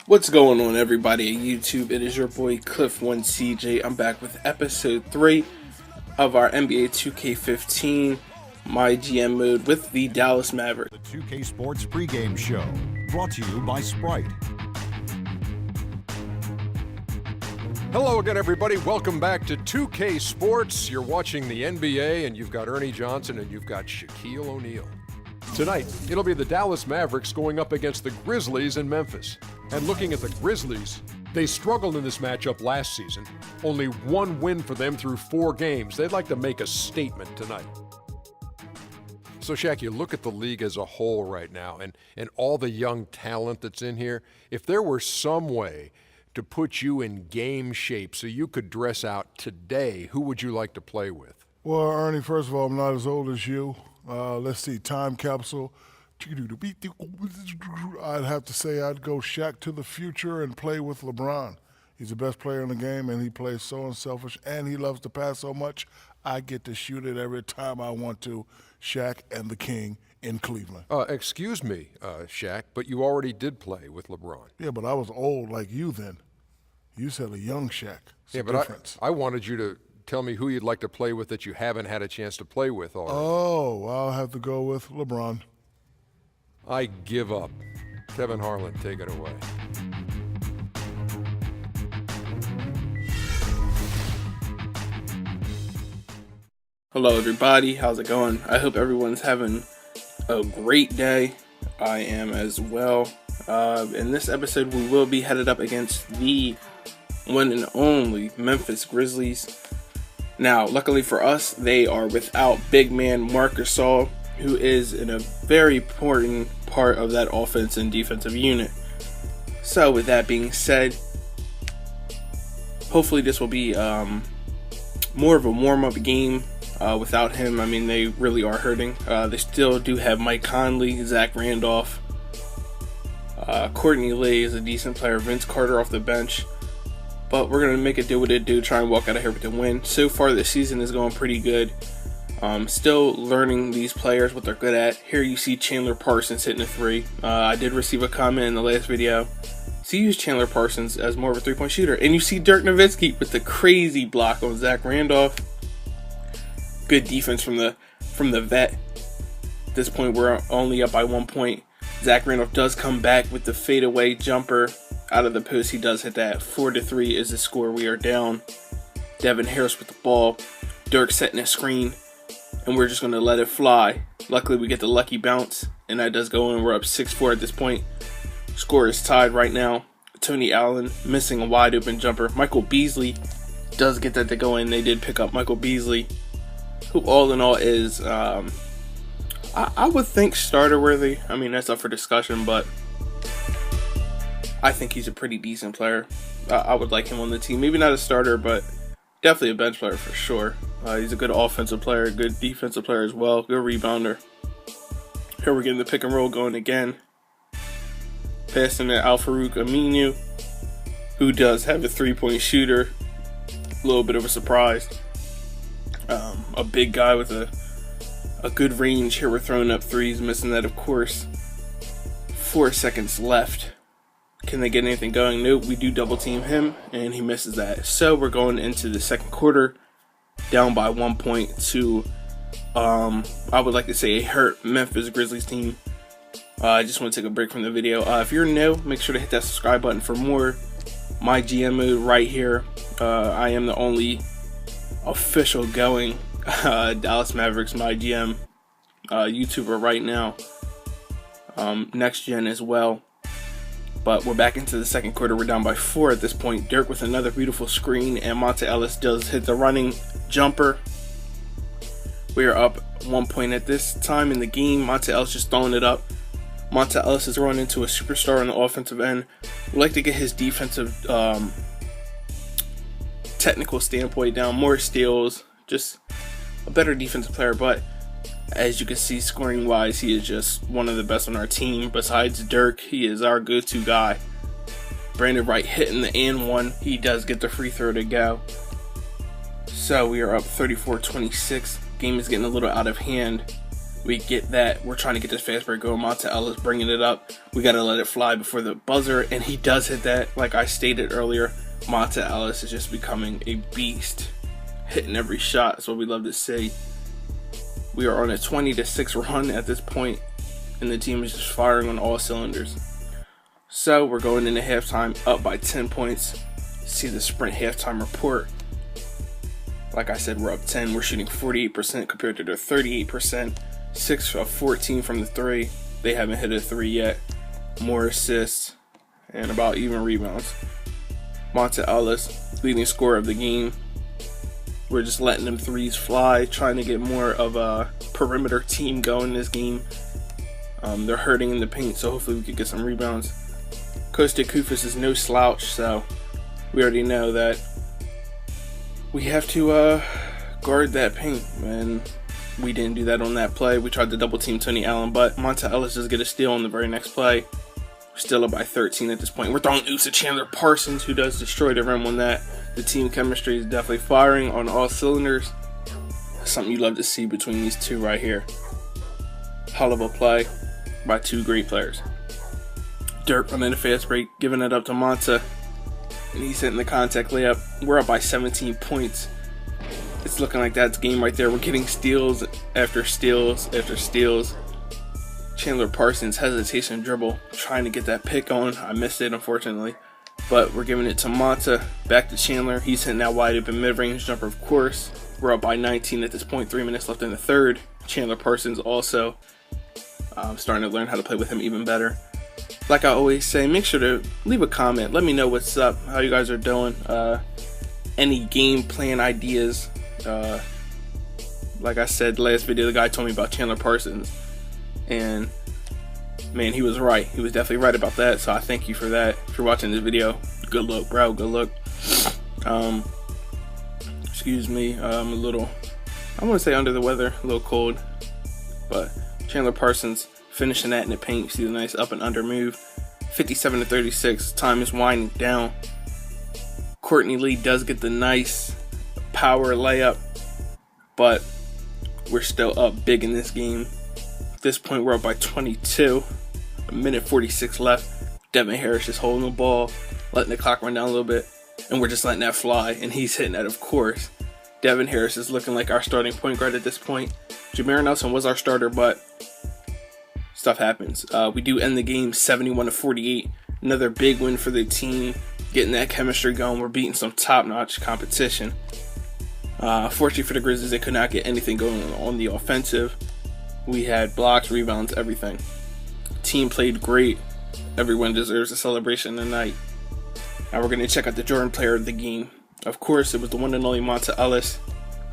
What's going on, everybody at YouTube? It is your boy Cliff1CJ. I'm back with episode 3 of our NBA 2K15 My GM mode with the Dallas Mavericks. The 2K Sports pregame show, brought to you by Sprite. Hello again, everybody. Welcome back to 2K Sports. You're watching the NBA, and you've got Ernie Johnson and you've got Shaquille O'Neal. Tonight, it'll be the Dallas Mavericks going up against the Grizzlies in Memphis. And looking at the Grizzlies, they struggled in this matchup last season. Only one win for them through 4 games. They'd like to make a statement tonight. So, Shaq, you look at the league as a whole right now and all the young talent that's in here. If there were some way to put you in game shape so you could dress out today, who would you like to play with? Well, Ernie, first of all, I'm not as old as you. Let's see, time capsule. I'd have to say I'd go Shaq to the future and play with LeBron. He's the best player in the game, and he plays so unselfish, and he loves to pass so much. I get to shoot it every time I want to. Shaq and the King in Cleveland. Excuse me, Shaq, but you already did play with LeBron. Yeah, but I was old like you then. You said a young Shaq. It's Yeah, a but difference. I wanted you to tell me who you'd like to play with that you haven't had a chance to play with already. Oh, I'll have to go with LeBron. I give up. Kevin Harlan, take it away. Hello, everybody. How's it going? I hope everyone's having a great day. I am as well. In this episode, we will be headed up against the one and only Memphis Grizzlies. Now, luckily for us, they are without big man Marc Gasol, who is in a very important part of that offense and defensive unit. So, with that being said, hopefully this will be more of a warm-up game. Without him, I mean, they really are hurting. They still do have Mike Conley, Zach Randolph. Courtney Lee is a decent player. Vince Carter off the bench. But we're going to make it do what it do, try and walk out of here with a win. So far, the season is going pretty good. Still learning these players, what they're good at. Here you see Chandler Parsons hitting a 3. I did receive a comment in the last video. So you use Chandler Parsons as more of a 3-point shooter. And you see Dirk Nowitzki with the crazy block on Zach Randolph. Good defense from the vet. At this point, we're only up by 1 point. Zach Randolph does come back with the fadeaway jumper out of the post. He does hit that. 4-3 is the score. We are down. Devin Harris with the ball. Dirk setting a screen, and we're just going to let it fly. Luckily, we get the lucky bounce, and that does go in. We're up 6-4 at this point. Score is tied right now. Tony Allen missing a wide open jumper. Michael Beasley does get that to go in. They did pick up Michael Beasley, who all in all is, I would think starter worthy. I mean, that's up for discussion, but I think he's a pretty decent player. I would like him on the team. Maybe not a starter, but definitely a bench player for sure. He's a good offensive player, good defensive player as well, good rebounder. Here we're getting the pick and roll going again. Passing to Al-Farouq Aminu, who does have a 3-point shooter. A little bit of a surprise. A big guy with a good range. Here we're throwing up threes, missing that of course. 4 seconds left. Can they get anything going? Nope, we do double team him and he misses that. So we're going into the second quarter down by 1 point to I would like to say a hurt Memphis Grizzlies team. I just want to take a break from the video. If you're new, make sure to hit that subscribe button for more My GM mode right here. I am the only official going Dallas Mavericks My GM YouTuber right now. Next gen as well. But we're back into the second quarter. We're down by 4 at this point. Dirk with another beautiful screen, and Monta Ellis does hit the running jumper. We are up 1 point at this time in the game. Monta Ellis just throwing it up. Monta Ellis is running into a superstar on the offensive end. We'd like to get his defensive technical standpoint down, more steals, just a better defensive player. But as you can see, scoring wise, he is just one of the best on our team. Besides Dirk, he is our go-to guy. Brandon Wright hitting the and one. He does get the free throw to go. So we are up 34-26. Game is getting a little out of hand. We get that. We're trying to get this fast break going. Monta Ellis bringing it up. We got to let it fly before the buzzer, and he does hit that. Like I stated earlier, Monta Ellis is just becoming a beast, hitting every shot. That's what we love to see. We are on a 20-6 run at this point, and the team is just firing on all cylinders. So we're going into halftime up by 10 points. See the Sprint halftime report. Like I said, we're up 10. We're shooting 48% compared to their 38%. 6 of 14 from the 3. They haven't hit a 3 yet. More assists and about even rebounds. Monta Ellis, leading scorer of the game. We're just letting them threes fly, trying to get more of a perimeter team going this game. They're hurting in the paint, so hopefully we can get some rebounds. Kosta Koufos is no slouch, so we already know that we have to guard that paint, and we didn't do that on that play. We tried to double team Tony Allen, but Monta Ellis does get a steal on the very next play. We're still up by 13 at this point. We're throwing oops at Chandler Parsons, who does destroy the rim on that. The team chemistry is definitely firing on all cylinders. Something you love to see between these two right here. Hell of a play by two great players. Dirk running the fast break, giving it up to Monta, and he's hitting the contact layup. We're up by 17 points. It's looking like that's game right there. We're getting steals after steals after steals. Chandler Parsons hesitation dribble, trying to get that pick on. I missed it, unfortunately. But we're giving it to Monta. Back to Chandler. He's hitting that wide open mid-range jumper, of course. We're up by 19 at this point. 3 minutes left in the third. Chandler Parsons also starting to learn how to play with him even better. Like I always say, make sure to leave a comment. Let me know what's up, how you guys are doing. Any game plan ideas. Like I said last video, the guy told me about Chandler Parsons, and man, he was right. He was definitely right about that, so I thank you for that. If you're watching this video, good luck, bro. Good luck. Excuse me, I'm a little, I want to say under the weather, a little cold, but Chandler Parsons finishing that in the paint. You see the nice up and under move. 57-36. Time is winding down. Courtney Lee does get the nice power layup, but we're still up big in this game. At this point, we're up by 22. A minute 46 left. Devin Harris is holding the ball, letting the clock run down a little bit, and we're just letting that fly, and he's hitting that, of course. Devin Harris is looking like our starting point guard at this point. Jameer Nelson was our starter, but stuff happens. We do end the game 71-48. Another big win for the team, getting that chemistry going. We're beating some top-notch competition. Fortunately for the Grizzlies, they could not get anything going on the offensive. We had blocks, rebounds, everything. Team played great. Everyone deserves a celebration tonight. Now we're going to check out the Jordan player of the game. Of course, it was the one and only Monta Ellis,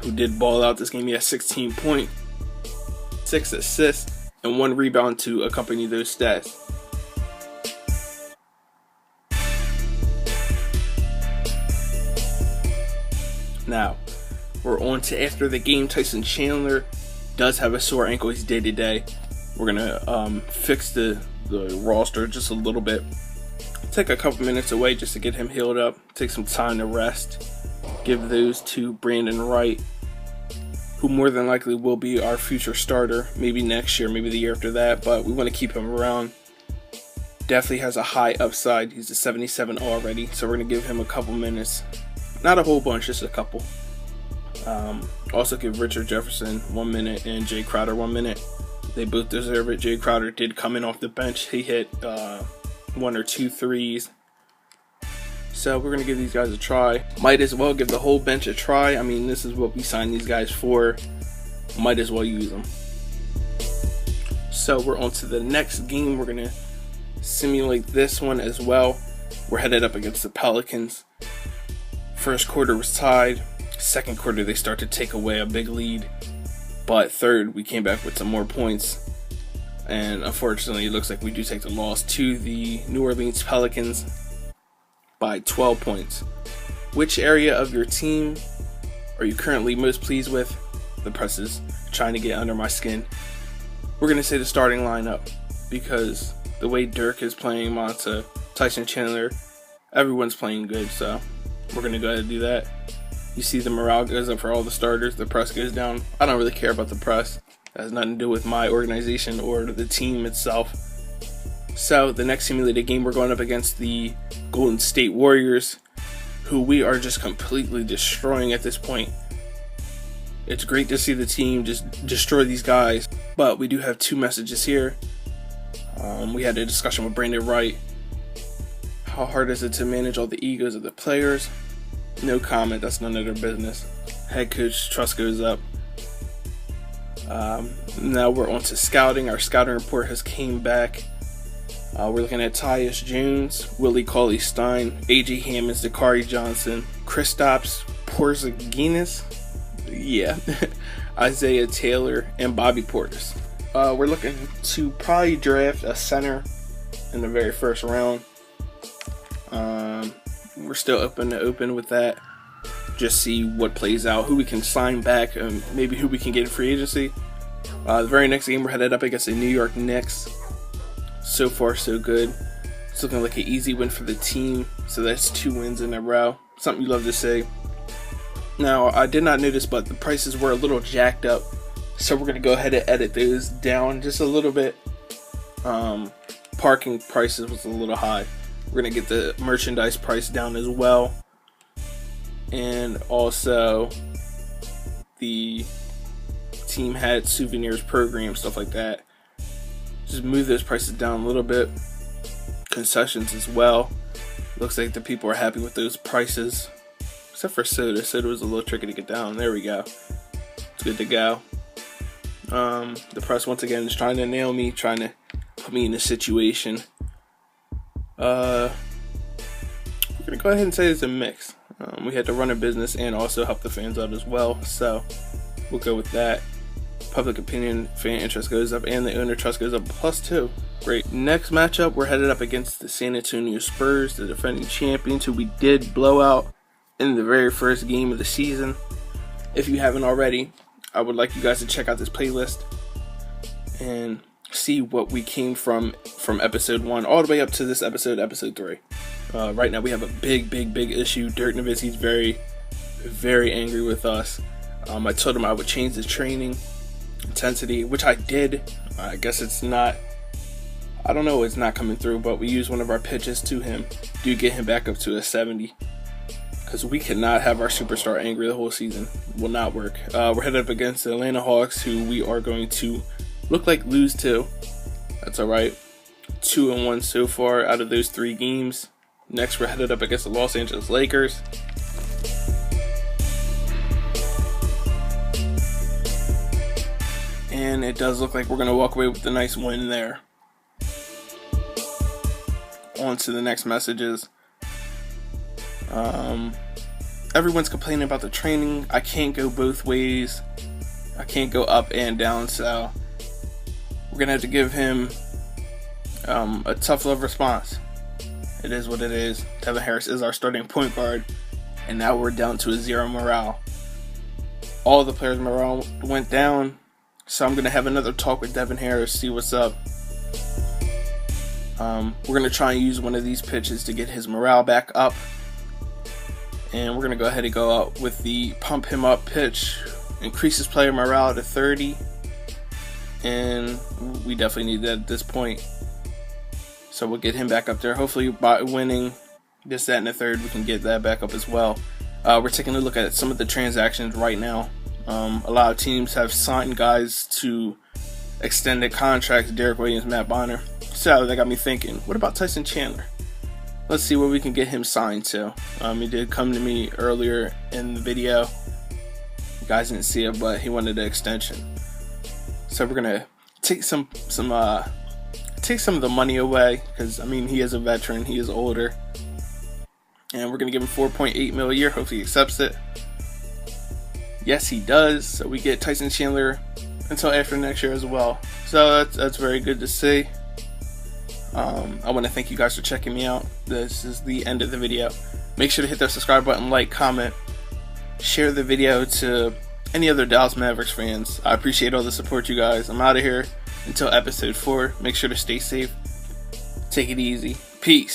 who did ball out this game. He had 16 points, 6 assists, and 1 rebound to accompany those stats. Now, we're on to after the game. Tyson Chandler does have a sore ankle. He's day to day. We're gonna fix the roster just a little bit. Take a couple minutes away just to get him healed up. Take some time to rest. Give those to Brandon Wright, who more than likely will be our future starter. Maybe next year, maybe the year after that. But we want to keep him around. Definitely has a high upside. He's a 77 already, so we're gonna give him a couple minutes. Not a whole bunch, just a couple. Also give Richard Jefferson 1 minute and Jay Crowder 1 minute. They both deserve it. Jay Crowder did come in off the bench. He hit 1 or 2 threes. So we're going to give these guys a try. Might as well give the whole bench a try. I mean, this is what we signed these guys for. Might as well use them. So we're on to the next game. We're going to simulate this one as well. We're headed up against the Pelicans. First quarter was tied. Second quarter, they start to take away a big lead. But third, we came back with some more points. And unfortunately, it looks like we do take the loss to the New Orleans Pelicans by 12 points. Which area of your team are you currently most pleased with? The press is trying to get under my skin. We're going to say the starting lineup, because the way Dirk is playing, Monta, Tyson Chandler, everyone's playing good, so we're going to go ahead and do that. You see the morale goes up for all the starters. The press goes down. I don't really care about the press. It has nothing to do with my organization or the team itself. So the next simulated game, we're going up against the Golden State Warriors, who we are just completely destroying at this point. It's great to see the team just destroy these guys, but we do have two messages here. We had a discussion with Brandon Wright. How hard is it to manage all the egos of the players? No comment, that's none of their business. Head coach trust goes up. Now we're on to scouting. Our scouting report has came back. We're looking at Tyus Jones, Willie Cauley-Stein, A.J. Hammonds, Dakari Johnson, Kristaps Porzingis, Isaiah Taylor, and Bobby Portis. We're looking to probably draft a center in the very first round. We're still open with that. Just see what plays out, who we can sign back, and maybe who we can get in free agency. The very next game, we're headed up against the New York Knicks. So far, so good. It's looking like an easy win for the team. So that's 2 wins in a row. Something you love to see. Now, I did not notice, but the prices were a little jacked up. So we're going to go ahead and edit those down just a little bit. Parking prices was a little high. We're going to get the merchandise price down as well. And also the team had souvenirs program, stuff like that. Just move those prices down a little bit. Concessions as well. Looks like the people are happy with those prices. Except for soda. Soda was a little tricky to get down. There we go. It's good to go. The press once again is trying to nail me, trying to put me in a situation. We're going to go ahead and say it's a mix. We had to run a business and also help the fans out as well. So we'll go with that. Public opinion, fan interest goes up, and the owner trust goes up +2. Great. Next matchup, we're headed up against the San Antonio Spurs, the defending champions, who we did blow out in the very first game of the season. If you haven't already, I would like you guys to check out this playlist and see what we came from episode 1 all the way up to this episode 3. Right now we have a big issue. Dirk Nowitzki's very, very angry with us. I told him I would change the training intensity, which I did. I guess it's not, I don't know, it's not coming through, but we used one of our pitches to him to get him back up to a 70. Because we cannot have our superstar angry the whole season. Will not work. We're headed up against the Atlanta Hawks, who we are going to look like lose to. That's alright. 2-1 so far out of those 3 games. Next, we're headed up against the Los Angeles Lakers. And it does look like we're going to walk away with a nice win there. On to the next messages. Everyone's complaining about the training. I can't go both ways. I can't go up and down, so we're going to have to give him a tough love response. It is what it is. Devin Harris is our starting point guard, and now we're down to a 0 morale. All the players' morale went down, so I'm going to have another talk with Devin Harris, see what's up. We're going to try and use one of these pitches to get his morale back up. And we're going to go ahead and go out with the pump him up pitch. Increase his player morale to 30. And we definitely need that at this point. So we'll get him back up there. Hopefully by winning this, that, and the third, we can get that back up as well. We're taking a look at some of the transactions right now. A lot of teams have signed guys to extended contracts. Derek Williams, Matt Bonner. So that got me thinking, what about Tyson Chandler? Let's see what we can get him signed to. He did come to me earlier in the video. You guys didn't see it, but he wanted an extension. So we're gonna take some of the money away, because I mean he is a veteran, he is older, and we're gonna give him $4.8 million a year. Hopefully he accepts it. Yes, he does. So we get Tyson Chandler until after next year as well. So that's very good to see. I want to thank you guys for checking me out. This is the end of the video. Make sure to hit that subscribe button, like, comment, share the video to any other Dallas Mavericks fans. I appreciate all the support, you guys. I'm out of here until episode 4. Make sure to stay safe. Take it easy. Peace.